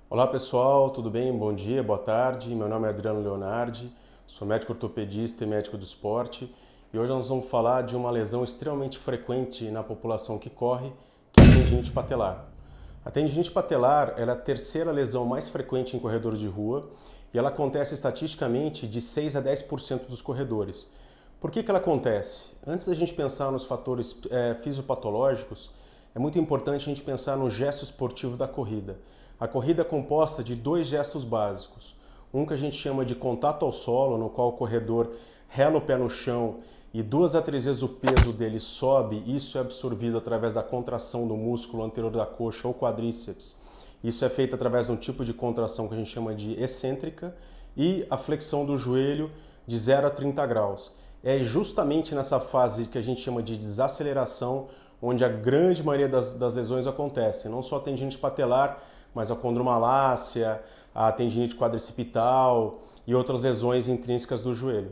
Olá pessoal, tudo bem? Bom dia, boa tarde. Meu nome é Adriano Leonardi, sou médico ortopedista e médico do esporte e hoje nós vamos falar de uma lesão extremamente frequente na população que corre, que é a tendinite patelar. A tendinite patelar ela é a terceira lesão mais frequente em corredores de rua e ela acontece estatisticamente de 6 a 10% dos corredores. Por que ela acontece? Antes da gente pensar nos fatores fisiopatológicos, é muito importante a gente pensar no gesto esportivo da corrida. A corrida é composta de dois gestos básicos. Um que a gente chama de contato ao solo, no qual o corredor rela o pé no chão e 2 a 3 vezes o peso dele sobe, isso é absorvido através da contração do músculo anterior da coxa ou quadríceps. Isso é feito através de um tipo de contração que a gente chama de excêntrica e a flexão do joelho de 0 a 30 graus. É justamente nessa fase que a gente chama de desaceleração onde a grande maioria das lesões acontecem, não só a tendinite patelar, mas a condromalácia, a tendinite quadricipital e outras lesões intrínsecas do joelho.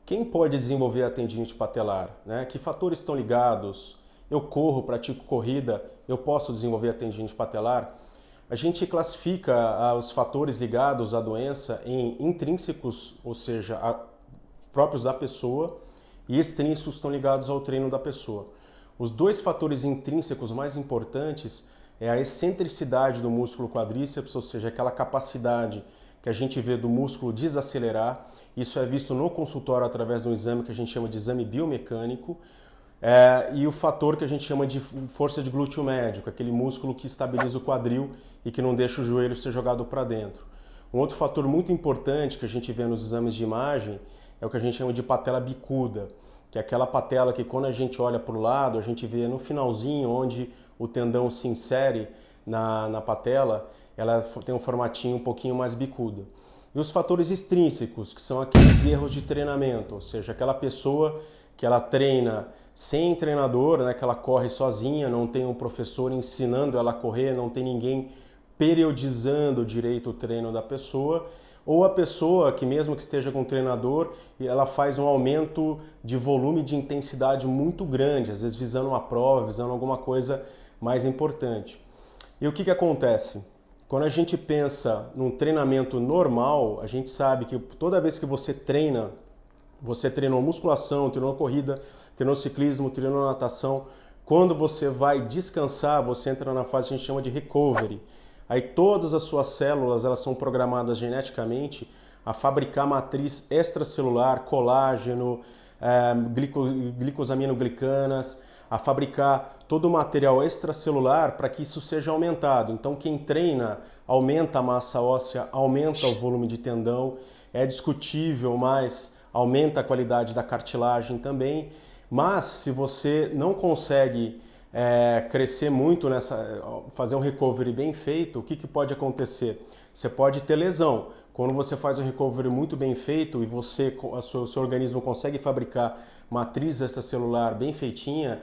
Quem pode desenvolver a tendinite patelar? Né? Que fatores estão ligados? Eu corro, pratico corrida, eu posso desenvolver a tendinite patelar? A gente classifica os fatores ligados à doença em intrínsecos, ou seja, próprios da pessoa, e extrínsecos estão ligados ao treino da pessoa. Os dois fatores intrínsecos mais importantes é a excentricidade do músculo quadríceps, ou seja, aquela capacidade que a gente vê do músculo desacelerar. Isso é visto no consultório através de um exame que a gente chama de exame biomecânico. E o fator que a gente chama de força de glúteo médio, aquele músculo que estabiliza o quadril e que não deixa o joelho ser jogado para dentro. Um outro fator muito importante que a gente vê nos exames de imagem é o que a gente chama de patela bicuda, que é aquela patela que quando a gente olha para o lado, a gente vê no finalzinho onde o tendão se insere na patela, ela tem um formatinho um pouquinho mais bicudo. E os fatores extrínsecos, que são aqueles erros de treinamento, ou seja, aquela pessoa que ela treina sem treinador, né, que ela corre sozinha, não tem um professor ensinando ela a correr, não tem ninguém periodizando direito o treino da pessoa, ou a pessoa que mesmo que esteja com um treinador, ela faz um aumento de volume de intensidade muito grande, às vezes visando uma prova, visando alguma coisa mais importante. E o que acontece? Quando a gente pensa num treinamento normal, a gente sabe que toda vez que você treinou musculação, treinou corrida, treinou ciclismo, treinou natação, quando você vai descansar, você entra na fase que a gente chama de recovery. Aí todas as suas células elas são programadas geneticamente a fabricar matriz extracelular, colágeno, glicosaminoglicanas, a fabricar todo o material extracelular para que isso seja aumentado. Então quem treina aumenta a massa óssea, aumenta o volume de tendão, é discutível, mas aumenta a qualidade da cartilagem também. Mas se você não consegue crescer muito fazer um recovery bem feito, o que pode acontecer? Você pode ter lesão. Quando você faz um recovery muito bem feito e o seu organismo consegue fabricar matriz extracelular bem feitinha,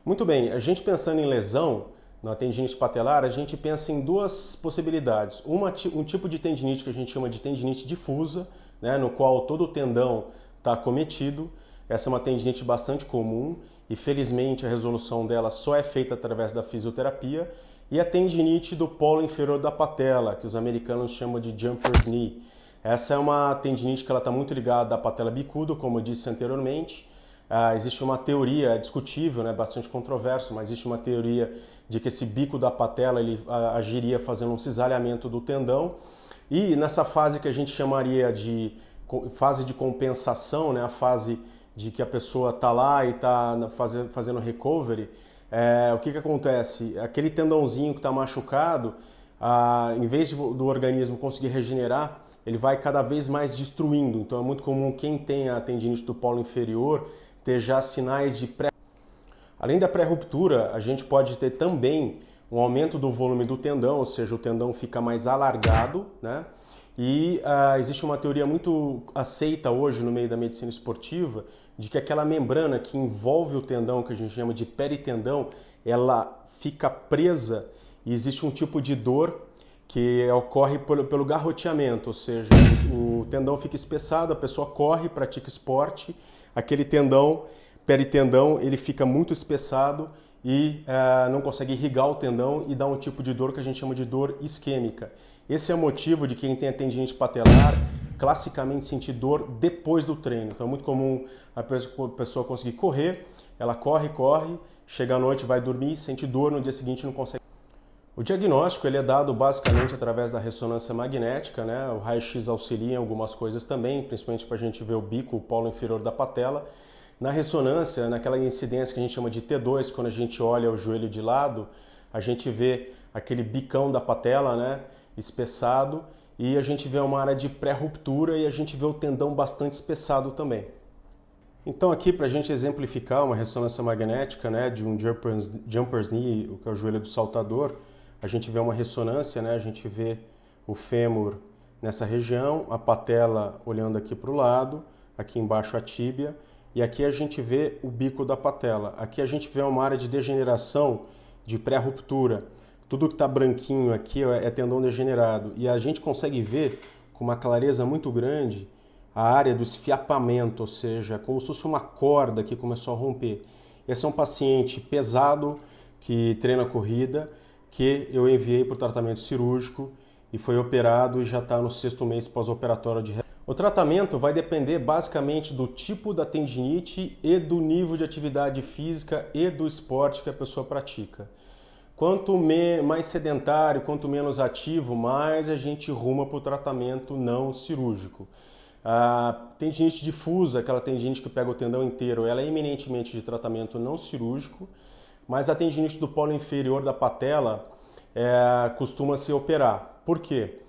muito bem, a gente pensando em lesão, na tendinite patelar, a gente pensa em duas possibilidades. Um tipo de tendinite que a gente chama de tendinite difusa, né, no qual todo o tendão está acometido. Essa é uma tendinite bastante comum e felizmente a resolução dela só é feita através da fisioterapia. E a tendinite do polo inferior da patela, que os americanos chamam de jumper's knee. Essa é uma tendinite que ela está muito ligada à patela bicudo, como eu disse anteriormente. Existe uma teoria, é discutível, né, bastante controverso, mas existe uma teoria de que esse bico da patela ele agiria fazendo um cisalhamento do tendão. E nessa fase que a gente chamaria de fase de compensação, né, a fase de que a pessoa está lá e está fazendo recovery, o que acontece? Aquele tendãozinho que está machucado, em vez do organismo conseguir regenerar, ele vai cada vez mais destruindo. Então é muito comum quem tem a tendinite do polo inferior ter já sinais de pré. Além da pré-ruptura, a gente pode ter também um aumento do volume do tendão, ou seja, o tendão fica mais alargado, né? E existe uma teoria muito aceita hoje no meio da medicina esportiva de que aquela membrana que envolve o tendão, que a gente chama de peritendão, ela fica presa e existe um tipo de dor que ocorre pelo garroteamento, ou seja, o tendão fica espessado, a pessoa corre, pratica esporte, aquele tendão, peritendão, ele fica muito espessado e não consegue irrigar o tendão e dá um tipo de dor que a gente chama de dor isquêmica. Esse é o motivo de quem tem a tendinite patelar classicamente sentir dor depois do treino. Então é muito comum a pessoa conseguir correr, ela corre, chega à noite, vai dormir, sente dor, no dia seguinte não consegue. O diagnóstico ele é dado basicamente através da ressonância magnética, né? O raio-x auxilia em algumas coisas também, principalmente para a gente ver o bico, o polo inferior da patela. Na ressonância, naquela incidência que a gente chama de T2, quando a gente olha o joelho de lado, a gente vê aquele bicão da patela, né? Espessado, e a gente vê uma área de pré-ruptura e a gente vê o tendão bastante espessado também. Então aqui para a gente exemplificar uma ressonância magnética, né, de um jumper's knee, que é o joelho do saltador, a gente vê uma ressonância, né, a gente vê o fêmur nessa região, a patela olhando aqui para o lado, aqui embaixo a tíbia, e aqui a gente vê o bico da patela. Aqui a gente vê uma área de degeneração, de pré-ruptura. Tudo que está branquinho aqui é tendão degenerado. E a gente consegue ver com uma clareza muito grande a área do esfiapamento, ou seja, como se fosse uma corda que começou a romper. Esse é um paciente pesado que treina corrida, que eu enviei para o tratamento cirúrgico e foi operado e já está no 6º mês pós-operatório de. O tratamento vai depender basicamente do tipo da tendinite e do nível de atividade física e do esporte que a pessoa pratica. Quanto mais sedentário, quanto menos ativo, mais a gente ruma para o tratamento não cirúrgico. A tendinite difusa, aquela tendinite que pega o tendão inteiro, ela é eminentemente de tratamento não cirúrgico, mas a tendinite do polo inferior da patela costuma se operar. Por quê?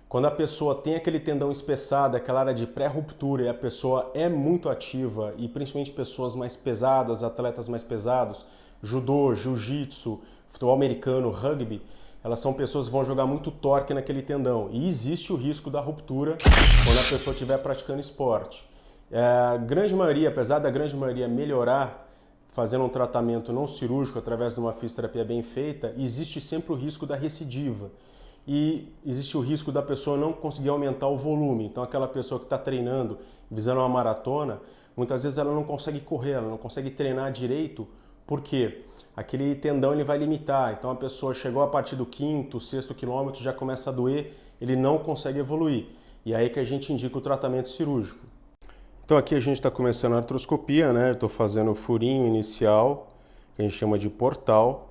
Quando a pessoa tem aquele tendão espessado, aquela área de pré-ruptura e a pessoa é muito ativa, e principalmente pessoas mais pesadas, atletas mais pesados, judô, jiu-jitsu, futebol americano, rugby, elas são pessoas que vão jogar muito torque naquele tendão. E existe o risco da ruptura quando a pessoa estiver praticando esporte. A grande maioria, apesar da grande maioria melhorar fazendo um tratamento não cirúrgico através de uma fisioterapia bem feita, existe sempre o risco da recidiva. E existe o risco da pessoa não conseguir aumentar o volume. Então aquela pessoa que está treinando, visando uma maratona, muitas vezes ela não consegue correr, ela não consegue treinar direito. Por quê? Aquele tendão ele vai limitar. Então a pessoa chegou a partir do 5º, 6º quilômetro, já começa a doer, ele não consegue evoluir. E é aí que a gente indica o tratamento cirúrgico. Então aqui a gente está começando a artroscopia, né? Estou fazendo o furinho inicial, que a gente chama de portal.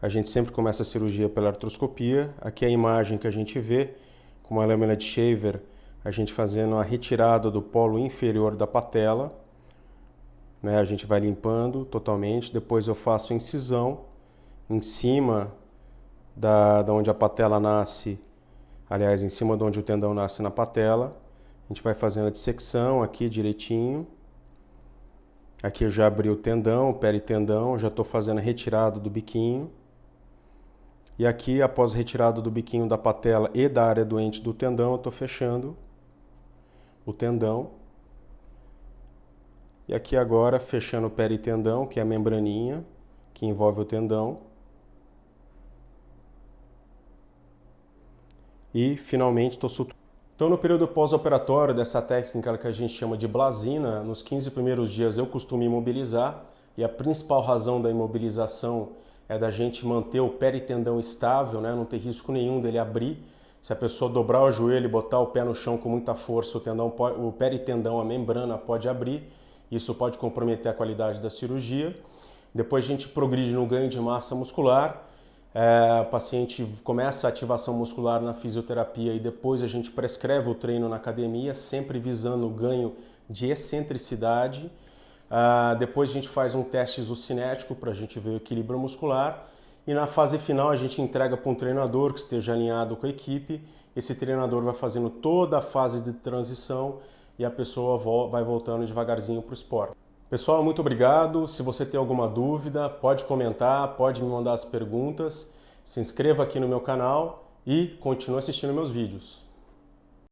A gente sempre começa a cirurgia pela artroscopia. Aqui é a imagem que a gente vê, com uma lâmina de shaver, a gente fazendo a retirada do polo inferior da patela. A gente vai limpando totalmente, depois eu faço a incisão em cima da onde a patela nasce, aliás, em cima de onde o tendão nasce na patela. A gente vai fazendo a dissecção aqui direitinho. Aqui eu já abri o tendão, o peritendão, já estou fazendo a retirada do biquinho. E aqui, após a retirada do biquinho da patela e da área doente do tendão, eu estou fechando o tendão. E aqui agora, fechando o peritendão, que é a membraninha que envolve o tendão. E, finalmente, estou suturando. Então, no período pós-operatório dessa técnica que a gente chama de blasina, nos 15 primeiros dias eu costumo imobilizar. E a principal razão da imobilização é da gente manter o peritendão estável, né? Não ter risco nenhum dele abrir. Se a pessoa dobrar o joelho e botar o pé no chão com muita força, o peritendão, a membrana, pode abrir. Isso pode comprometer a qualidade da cirurgia. Depois a gente progride no ganho de massa muscular. O paciente começa a ativação muscular na fisioterapia e depois a gente prescreve o treino na academia, sempre visando o ganho de excentricidade. Depois a gente faz um teste isocinético para a gente ver o equilíbrio muscular. E na fase final a gente entrega para um treinador que esteja alinhado com a equipe. Esse treinador vai fazendo toda a fase de transição e a pessoa vai voltando devagarzinho para o esporte. Pessoal, muito obrigado. Se você tem alguma dúvida, pode comentar, pode me mandar as perguntas. Se inscreva aqui no meu canal e continue assistindo meus vídeos.